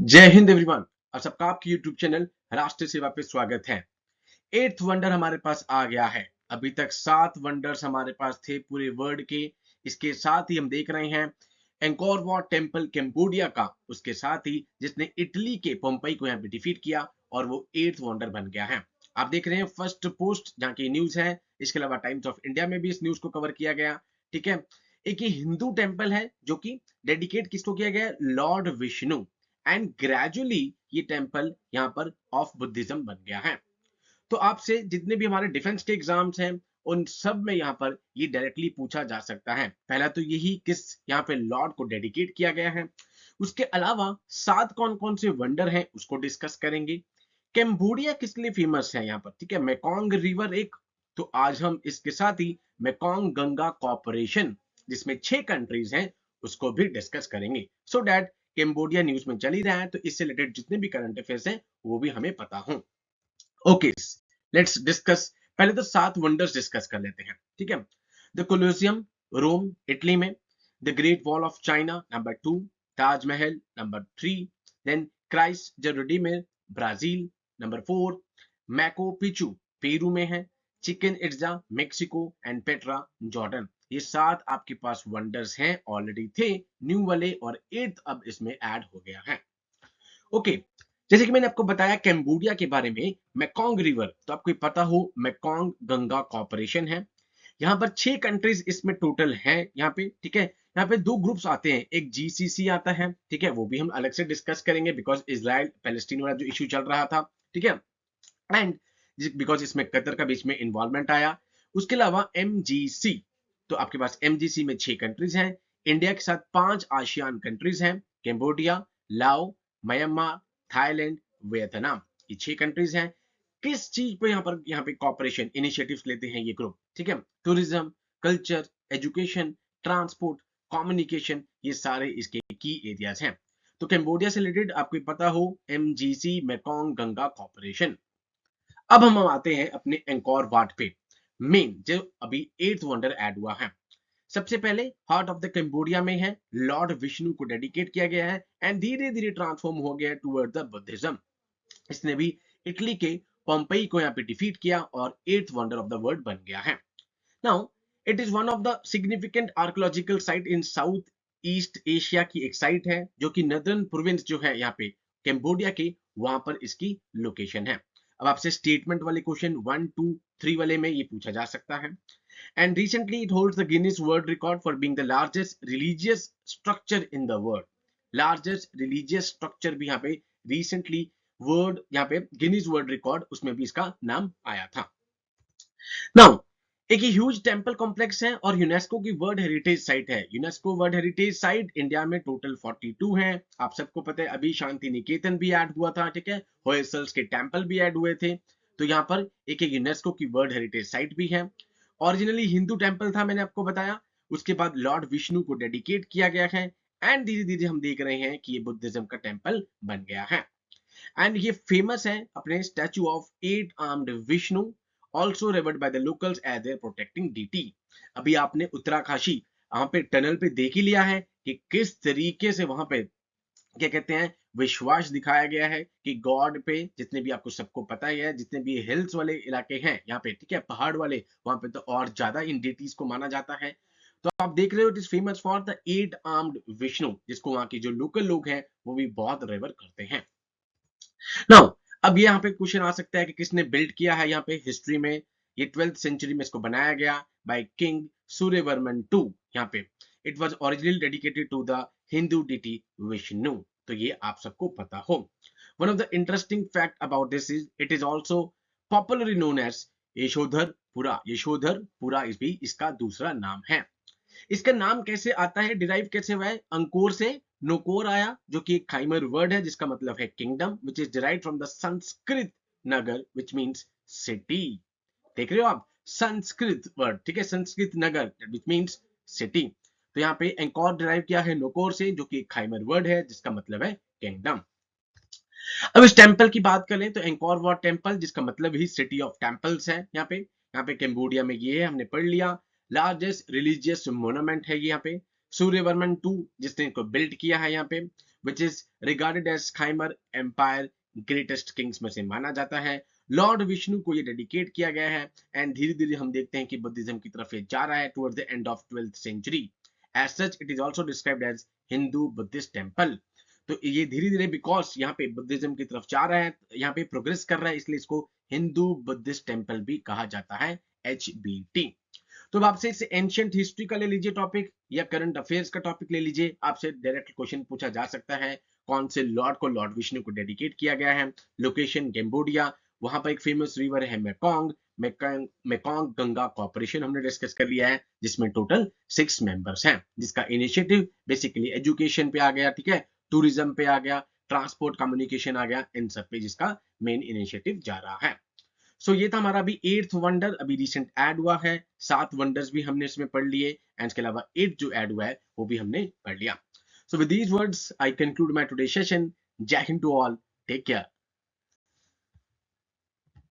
जय हिंद एवरीवन। आप सबका आपके यूट्यूब चैनल राष्ट्रीय सेवा पे स्वागत है। एट्थ वंडर हमारे पास आ गया है। अभी तक 7 वंडर्स हमारे पास थे पूरे वर्ल्ड के। इसके साथ ही हम देख रहे हैं एंकोर वाट टेम्पल कैम्बोडिया का, उसके साथ ही जिसने इटली के पोम्पई को यहाँ पे डिफीट किया और वो एट्थ वंडर बन गया है। आप देख रहे हैं फर्स्ट पोस्ट जहाँ की न्यूज है। इसके अलावा टाइम्स ऑफ इंडिया में भी इस न्यूज को कवर किया गया। ठीक है। एक ये हिंदू टेम्पल है जो कि डेडिकेट किसको किया गया है? लॉर्ड विष्णु। एंड ग्रेजुअली ये टेम्पल यहाँ पर ऑफ बुद्धिज्म बन गया है। तो आपसे जितने भी हमारे डिफेंस के एग्जाम्स हैं उन सब में यहाँ पर ये डायरेक्टली पूछा जा सकता है। पहला तो यही किस यहाँ पे लॉर्ड को डेडिकेट किया गया है। उसके अलावा 7 कौन कौन से वंडर हैं उसको डिस्कस करेंगे। कैम्बोडिया किस लिए फेमस है यहाँ पर? ठीक है, मेकोंग रिवर एक। तो आज हम इसके साथ ही मेकोंग गंगा कॉर्पोरेशन जिसमें 6 कंट्रीज हैं उसको भी डिस्कस करेंगे, सो दैट कैम्बोडिया न्यूज में चल ही रहा है तो इससे रिलेटेड जितने भी करंट अफेयर्स हैं वो भी हमें पता हो। Okay, let's discuss. पहले तो 7 वंडर्स डिस्कस कर लेते हैं। ठीक है। द कोलोसियम, रोम इटली में। The great wall of China number 2। Taj Mahal number 3। Then Christ the Redeemer Brazil number 4। Machu Picchu Peru में है। Chichen Itza Mexico and Petra Jordan. ये 7 आपके पास वंडर्स हैं, ऑलरेडी थे न्यू वाले, और 8th अब इसमें ऐड हो गया है। ओके, जैसे कि मैंने आपको बताया कैम्बोडिया के बारे में, मेकोंग रिवर तो आपको पता हो मेकोंग गंगा कॉर्पोरेशन है। यहाँ पर 6 कंट्रीज इसमें टोटल हैं यहाँ पे। ठीक है। यहाँ पे 2 ग्रुप्स आते हैं, एक जीसीसी आता है। ठीक है, वो भी हम अलग से डिस्कस करेंगे बिकॉज इजराइल पैलेस्टीन वाला जो इश्यू चल रहा था। ठीक है। एंड बिकॉज इसमें कतर का बीच में इन्वॉल्वमेंट आया। उसके अलावा एमजीसी, तो आपके पास एमजीसी में 6 कंट्रीज हैं। इंडिया के साथ 5 आसियान कंट्रीज हैं, कैम्बोडिया, लाओ, म्यांमार, थाईलैंड, वियतनाम। ये 6 कंट्रीज हैं। किस चीज पे यहाँ पे कॉपरेशन इनिशिएटिव्स लेते हैं ये ग्रुप? ठीक है, tourism, culture, education, transport, communication, ये सारे इसके की एरियाज हैं। तो कैम्बोडिया से रिलेटेड आपको पता हो एमजीसी मेकोंग गंगा कॉर्पोरेशन। अब हम आते हैं अपने एंकोर वाट पे, मेन जो अभी 8th वंडर ऐड हुआ है। सबसे पहले हार्ट ऑफ द कैम्बोडिया में है, लॉर्ड विष्णु को डेडिकेट किया गया है एंड धीरे धीरे ट्रांसफॉर्म हो गया टुवर्ड द बुद्धिज्म। इसने भी इटली के पोम्पई को यहाँ पे डिफीट किया और 8th wonder of the world बन गया है। Now it is one of the significant archaeological site in south east Asia की एक साइट है जो कि नदर्न प्रोविंस जो है यहाँ पे कैम्बोडिया के, वहां पर इसकी लोकेशन है। अब आपसे स्टेटमेंट वाले क्वेश्चन 1 2 3 वाले में ये पूछा जा सकता है। And recently it holds the Guinness world record for being the largest religious structure in the world. Largest religious structure भी यहाँ पे रिसेंटली वर्ल्ड यहाँ पे गिनीज वर्ल्ड रिकॉर्ड उसमें भी इसका नाम आया था। नाउ एक ह्यूज टेंपल कॉम्प्लेक्स है और यूनेस्को की वर्ल्ड हेरिटेज साइट है। UNESCO world heritage site India में टोटल 42 हैं। आप सबको पता है अभी शांति निकेतन भी ऐड हुआ था। ठीक है, होयसल्स के टेंपल भी ऐड हुए थे। तो यहाँ पर एक यूनेस्को की वर्ल्ड हेरिटेज साइट भी है। ओरिजिनली हिंदू टेंपल था, मैंने आपको बताया। उसके बाद लॉर्ड विष्णु को डेडिकेट किया गया है एंड धीरे धीरे हम देख रहे हैं कि ये बुद्धिज्म का टेंपल बन गया है। एंड ये फेमस है अपने statue of 8 armed Vishnu, also revered by the locals as their protecting deity. अभी आपने उत्तराकाशी वहां पे टनल पे देख ही लिया है कि किस तरीके से वहां पे क्या कहते हैं विश्वास दिखाया गया है कि गॉड पे, जितने भी आपको सबको पता ही है, जितने भी हिल्स वाले इलाके हैं यहाँ पे, ठीक है, पहाड़ वाले, वहां पे तो और ज्यादा इन डेटीज को माना जाता है। तो आप देख रहे हो it is famous for the 8 armed Vishnu, जिसको वहां के जो लोकल लोग हैं वो भी बहुत रेवर करते हैं। नाउ अब यहाँ पे क्वेश्चन आ सकता है कि किसने बिल्ड किया है यहाँ पे हिस्ट्री में। ये 12th सेंचुरी में इसको बनाया गया बाय किंग सूर्यवर्मन टू। यहाँ पे it was originally dedicated to the Hindu deity Vishnu. तो ये आप सबको पता हो। One of the interesting fact about this is it is also popularly known as Yashodharapura. Yashodharapura इस भी इसका दूसरा नाम है। इसका नाम कैसे आता है, डिराइव कैसे हुआ है? अंकोर से नोकोर आया जो कि एक खाइमर वर्ड है जिसका मतलब है kingdom, which is derive from the Sanskrit Nagar which means city. देख रहे हो आप, संस्कृत वर्ड, ठीक है, संस्कृत नगर विच मीन्स सिटी। तो यहाँ पे एंकोर डिराइव किया है नोकोर से जो कि एक खाइमर वर्ड है जिसका मतलब है किंगडम। अब इस टेंपल की बात करें तो एंकोर वाट टेंपल जिसका मतलब ही सिटी ऑफ टेंपल्स है। यहाँ पे कैम्बोडिया में ये है, हमने पढ़ लिया। लार्जेस्ट रिलीजियस मोनुमेंट है ये यहाँ पे। सूर्यवर्मन टू जिसने इनको बिल्ड किया है यहाँ पे। Which is regarded as Khmer empire greatest kings में से माना जाता है। लॉर्ड विष्णु को ये डेडिकेट किया गया है एंड धीरे धीरे हम देखते हैं कि बुद्धिज्म की तरफ ये जा रहा है towards the end of 12th century. As such it is also described as Hindu Buddhist temple. तो ये धीरे धीरे बिकॉज यहाँ पे बुद्धिज्म की तरफ जा रहा है, यहाँ पे प्रोग्रेस कर रहा है, इसलिए इसको हिंदू बुद्धिस्ट टेंपल भी कहा जाता है, HBT। तो अब आपसे इसे एंशियंट हिस्ट्री का ले लीजिए टॉपिक या करंट अफेयर्स का टॉपिक ले लीजिए, आपसे डायरेक्ट क्वेश्चन पूछा जा सकता है कौन से लॉर्ड को लॉर्ड विष्णु को डेडिकेट किया गया है। लोकेशन कैम्बोडिया, वहां पर एक फेमस रिवर है मेकोंग, मेकोंग गंगा कॉर्पोरेशन हमने डिस्कस कर लिया है जिसमें टोटल 6 मेंबर्स हैं, जिसका इनिशिएटिव बेसिकली एजुकेशन पे आ गया, ठीक है, टूरिज्म पे आ गया, ट्रांसपोर्ट कम्युनिकेशन आ गया, इन सब पे जिसका मेन इनिशिएटिव जा रहा है। सो ये था हमारा अभी 8th वंडर, अभी रिसेंट ऐड हुआ है, 7 वंडर्स भी हमने इसमें पढ़ लिए एंड इसके अलावा 8 जो ऐड हुआ है वो भी हमने पढ़ लिया। So with these words I conclude my today session. Jai Hind to all, take care.